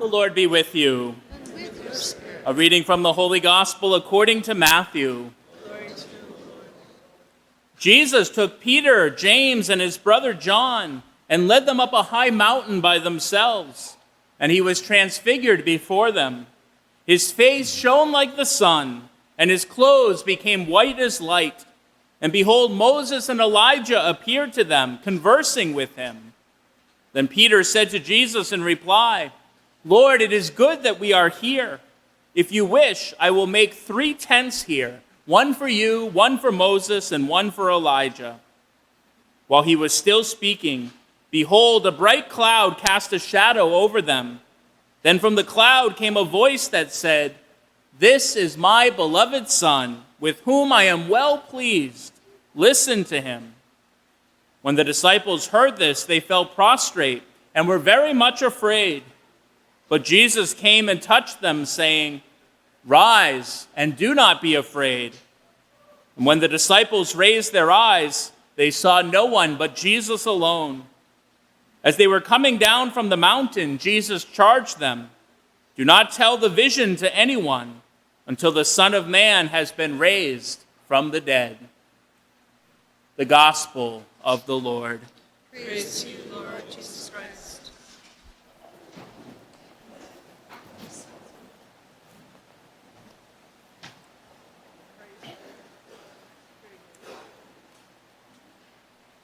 The Lord be with you. And with your spirit. A reading from the Holy Gospel according to Matthew. Glory to you, Lord. Jesus took Peter, James, and his brother John and led them up a high mountain by themselves. And he was transfigured before them. His face shone like the sun, and his clothes became white as light. And behold, Moses and Elijah appeared to them, conversing with him. Then Peter said to Jesus in reply, "Lord, it is good that we are here. If you wish, I will make 3 tents here, one for you, one for Moses, and one for Elijah." While he was still speaking, behold, a bright cloud cast a shadow over them. Then from the cloud came a voice that said, "This is my beloved Son, with whom I am well pleased. Listen to him." When the disciples heard this, they fell prostrate and were very much afraid. But Jesus came and touched them, saying, "Rise and do not be afraid." And when the disciples raised their eyes, they saw no one but Jesus alone. As they were coming down from the mountain, Jesus charged them, "Do not tell the vision to anyone until the Son of Man has been raised from the dead." The Gospel of the Lord. Praise to you, Lord Jesus Christ.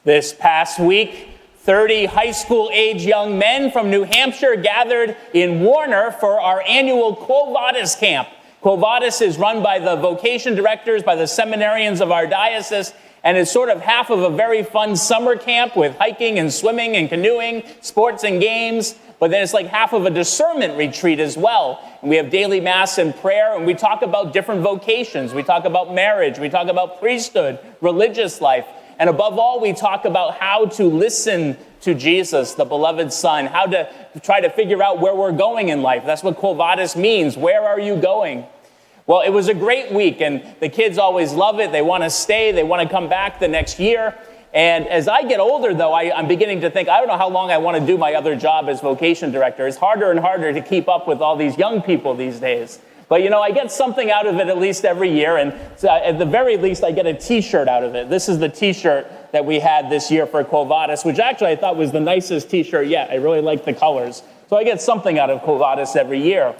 This past week, 30 high school age young men from New Hampshire gathered in Warner for our annual Quo Vadis camp. Quo Vadis is run by the vocation directors, by the seminarians of our diocese, and is sort of half of a very fun summer camp with hiking and swimming and canoeing, sports and games, but then it's like half of a discernment retreat as well. And we have daily mass and prayer, and we talk about different vocations. We talk about marriage, we talk about priesthood, religious life, and above all, we talk about how to listen to Jesus, the beloved Son, how to try to figure out where we're going in life. That's what Quo Vadis means. Where are you going? Well, it was a great week, and the kids always love it. They want to stay. They want to come back the next year. And as I get older, though, I'm beginning to think, I don't know how long I want to do my other job as vocation director. It's harder and harder to keep up with all these young people these days. But, I get something out of it at least every year, and at the very least, I get a T-shirt out of it. This is the T-shirt that we had this year for Quo Vadis, which actually I thought was the nicest T-shirt yet. I really like the colors. So I get something out of Quo Vadis every year.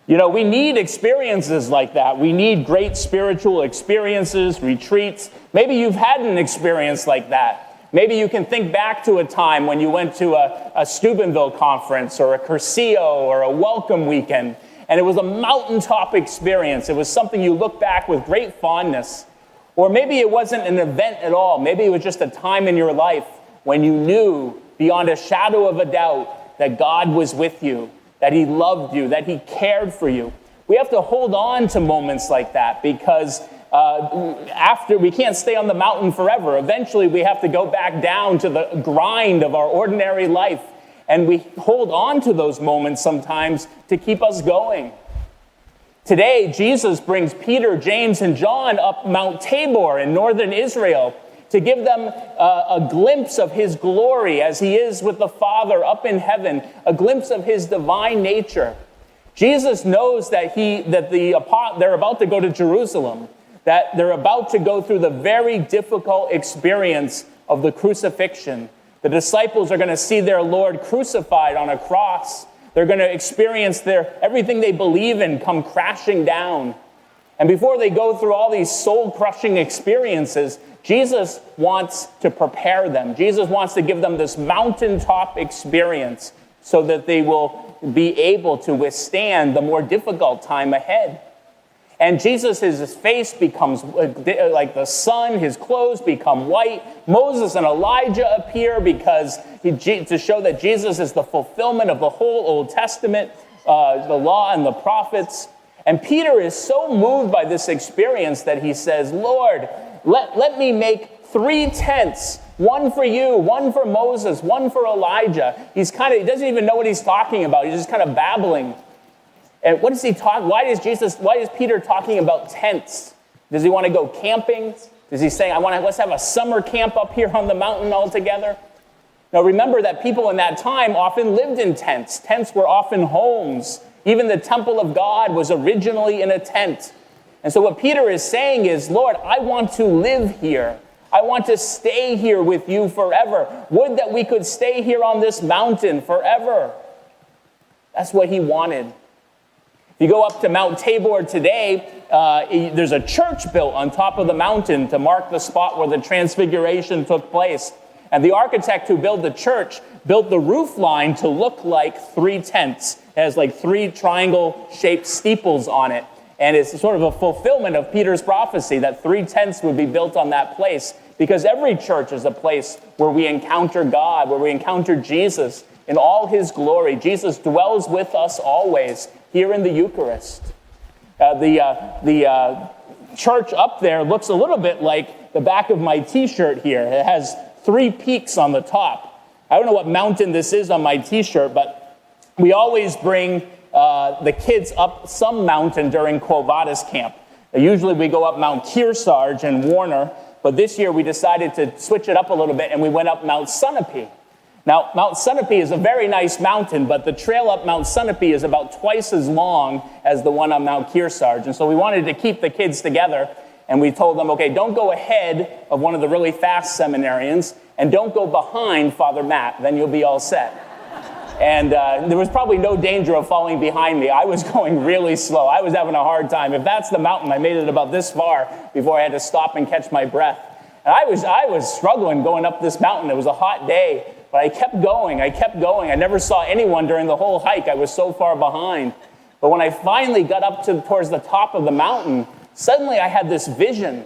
We need experiences like that. We need great spiritual experiences, retreats. Maybe you've had an experience like that. Maybe you can think back to a time when you went to a Steubenville conference or a Cursillo or a welcome weekend, and it was a mountaintop experience. It was something you look back with great fondness. Or maybe it wasn't an event at all. Maybe it was just a time in your life when you knew beyond a shadow of a doubt that God was with you, that he loved you, that he cared for you. We have to hold on to moments like that because after we can't stay on the mountain forever. Eventually we have to go back down to the grind of our ordinary life. And we hold on to those moments sometimes to keep us going. Today, Jesus brings Peter, James, and John up Mount Tabor in northern Israel to give them a glimpse of his glory as he is with the Father up in heaven, a glimpse of his divine nature. Jesus knows that they're about to go to Jerusalem, that they're about to go through the very difficult experience of the crucifixion. The disciples are going to see their Lord crucified on a cross. They're going to experience everything they believe in come crashing down. And before they go through all these soul-crushing experiences, Jesus wants to prepare them. Jesus wants to give them this mountaintop experience so that they will be able to withstand the more difficult time ahead. And his face becomes like the sun, his clothes become white. Moses and Elijah appear to show that Jesus is the fulfillment of the whole Old Testament, the law and the prophets. And Peter is so moved by this experience that he says, "Lord, let me make 3 tents, one for you, one for Moses, one for Elijah." He doesn't even know what he's talking about. He's just kind of babbling. And what does he talk? Why is Peter talking about tents? Does he want to go camping? Is he saying, let's have a summer camp up here on the mountain all together? Now remember that people in that time often lived in tents. Tents were often homes. Even the temple of God was originally in a tent. And so what Peter is saying is, Lord, I want to live here. I want to stay here with you forever. Would that we could stay here on this mountain forever. That's what he wanted. If you go up to Mount Tabor today, there's a church built on top of the mountain to mark the spot where the Transfiguration took place. And the architect who built the church built the roof line to look like 3 tents. It has like 3 triangle-shaped steeples on it. And it's sort of a fulfillment of Peter's prophecy that 3 tents would be built on that place, because every church is a place where we encounter God, where we encounter Jesus in all his glory. Jesus dwells with us always here in the Eucharist. The church up there looks a little bit like the back of my t-shirt here. It has 3 peaks on the top. I don't know what mountain this is on my t-shirt, but we always bring the kids up some mountain during Quo Vadis camp. Usually we go up Mount Kearsarge and Warner, but this year we decided to switch it up a little bit and we went up Mount Sunapee. Now, Mount Sunapee is a very nice mountain, but the trail up Mount Sunapee is about twice as long as the one on Mount Kearsarge. And so we wanted to keep the kids together, and we told them, okay, don't go ahead of one of the really fast seminarians, and don't go behind Father Matt, then you'll be all set. And there was probably no danger of falling behind me. I was going really slow. I was having a hard time. If that's the mountain, I made it about this far before I had to stop and catch my breath. And I was struggling going up this mountain. It was a hot day. But I kept going. I never saw anyone during the whole hike. I was so far behind. But when I finally got up towards the top of the mountain, suddenly I had this vision.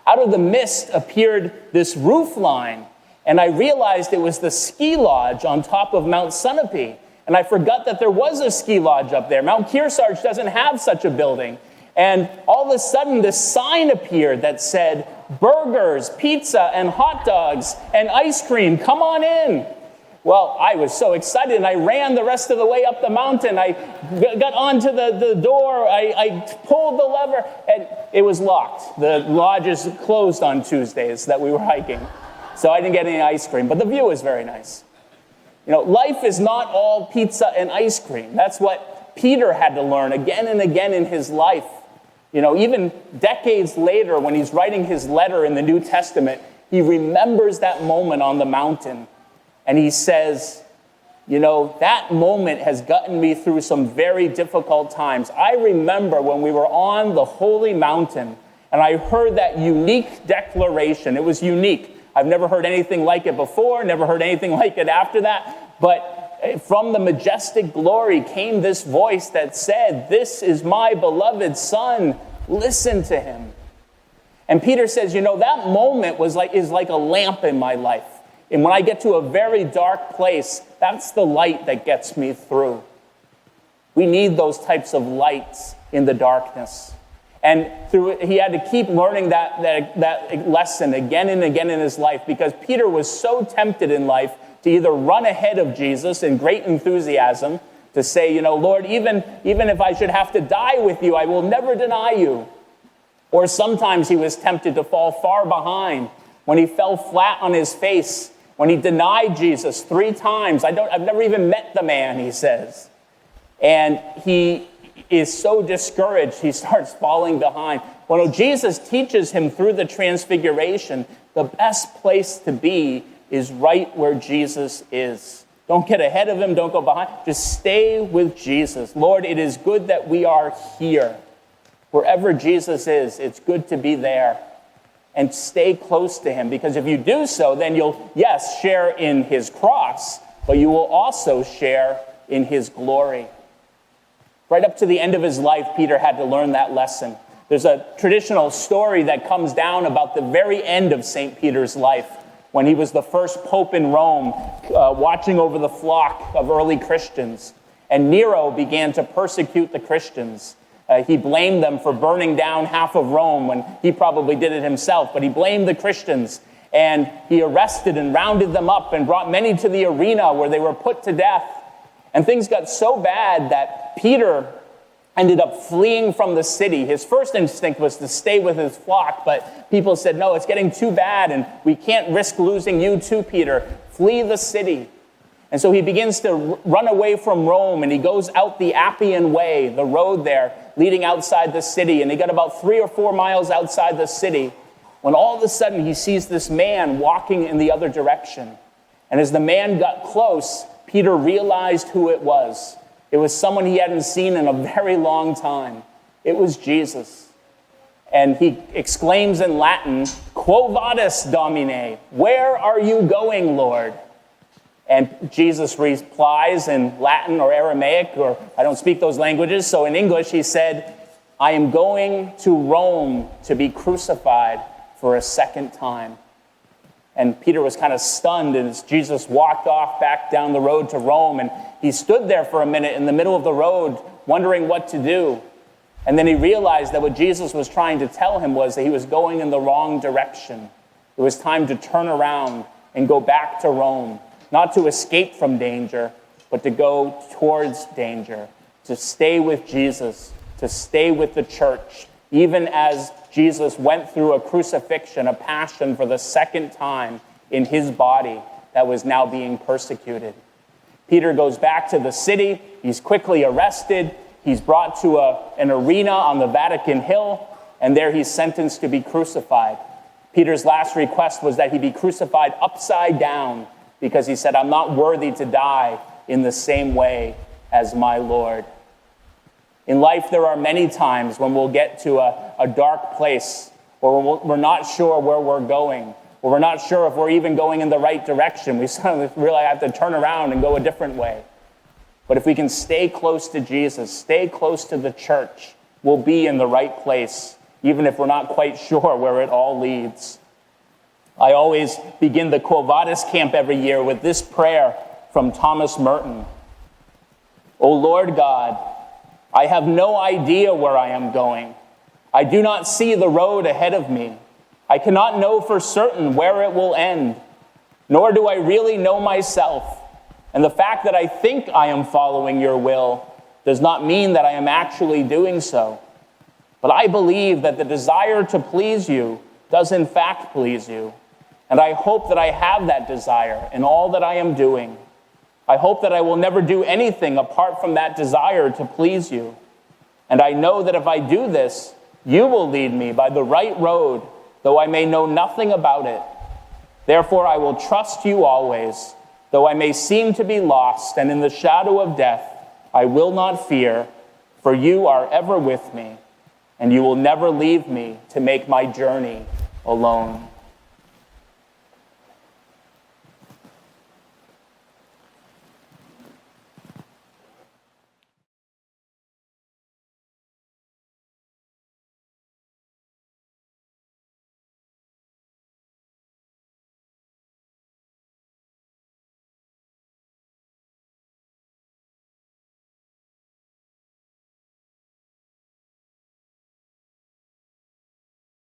Out of the mist appeared this roof line. And I realized it was the ski lodge on top of Mount Sunapee. And I forgot that there was a ski lodge up there. Mount Kearsarge doesn't have such a building. And all of a sudden, this sign appeared that said, burgers, pizza, and hot dogs, and ice cream, come on in. Well, I was so excited, and I ran the rest of the way up the mountain. I got onto the door, I pulled the lever, and it was locked. The lodge is closed on Tuesdays that we were hiking, so I didn't get any ice cream, but the view was very nice. You know, life is not all pizza and ice cream. That's what Peter had to learn again and again in his life. You know, even decades later, when he's writing his letter in the New Testament, he remembers that moment on the mountain. And he says, you know, that moment has gotten me through some very difficult times. I remember when we were on the holy mountain, and I heard that unique declaration. It was unique. I've never heard anything like it before, never heard anything like it after that. But from the majestic glory came this voice that said, this is my beloved Son, listen to him. And Peter says, you know, that moment is like a lamp in my life. And when I get to a very dark place, that's the light that gets me through. We need those types of lights in the darkness. And he had to keep learning that lesson again and again in his life, because Peter was so tempted in life to either run ahead of Jesus in great enthusiasm, to say, you know, Lord, even if I should have to die with you, I will never deny you. Or sometimes he was tempted to fall far behind when he fell flat on his face, when he denied Jesus 3 times. I've never even met the man, he says. And he is so discouraged, he starts falling behind. Well, no, Jesus teaches him through the Transfiguration, the best place to be is right where Jesus is. Don't get ahead of him, don't go behind. Just stay with Jesus. Lord, it is good that we are here. Wherever Jesus is, it's good to be there. And stay close to him, because if you do so, then you'll, yes, share in his cross, but you will also share in his glory. Right up to the end of his life, Peter had to learn that lesson. There's a traditional story that comes down about the very end of St. Peter's life, when he was the first pope in Rome, watching over the flock of early Christians. And Nero began to persecute the Christians. He blamed them for burning down half of Rome when he probably did it himself, but he blamed the Christians. And he arrested and rounded them up and brought many to the arena where they were put to death. And things got so bad that Peter ended up fleeing from the city. His first instinct was to stay with his flock, but people said, no, it's getting too bad, and we can't risk losing you too, Peter. Flee the city. And so he begins to run away from Rome, and he goes out the Appian Way, the road there, leading outside the city. And he got about 3 or 4 miles outside the city when all of a sudden he sees this man walking in the other direction. And as the man got close, Peter realized who it was. It was someone he hadn't seen in a very long time. It was Jesus. And he exclaims in Latin, "Quo vadis, Domine?" Where are you going, Lord? And Jesus replies in Latin or Aramaic, or I don't speak those languages, so in English he said, "I am going to Rome to be crucified for a second time." And Peter was kind of stunned as Jesus walked off back down the road to Rome, and he stood there for a minute in the middle of the road wondering what to do. And then he realized that what Jesus was trying to tell him was that he was going in the wrong direction. It was time to turn around and go back to Rome, not to escape from danger, but to go towards danger, to stay with Jesus, to stay with the church, even as Jesus went through a crucifixion, a passion for the second time in his body that was now being persecuted. Peter goes back to the city. He's quickly arrested. He's brought to an arena on the Vatican Hill, and there he's sentenced to be crucified. Peter's last request was that he be crucified upside down because he said, "I'm not worthy to die in the same way as my Lord." In life, there are many times when we'll get to a dark place, or we're not sure where we're going, or we're not sure if we're even going in the right direction. We suddenly really have to turn around and go a different way. But if we can stay close to Jesus, stay close to the church, we'll be in the right place, even if we're not quite sure where it all leads. I always begin the Quo Vadis camp every year with this prayer from Thomas Merton. "O Lord God, I have no idea where I am going. I do not see the road ahead of me. I cannot know for certain where it will end, nor do I really know myself. And the fact that I think I am following your will does not mean that I am actually doing so. But I believe that the desire to please you does in fact please you. And I hope that I have that desire in all that I am doing. I hope that I will never do anything apart from that desire to please you. And I know that if I do this, you will lead me by the right road, though I may know nothing about it. Therefore, I will trust you always, though I may seem to be lost, and in the shadow of death, I will not fear, for you are ever with me, and you will never leave me to make my journey alone."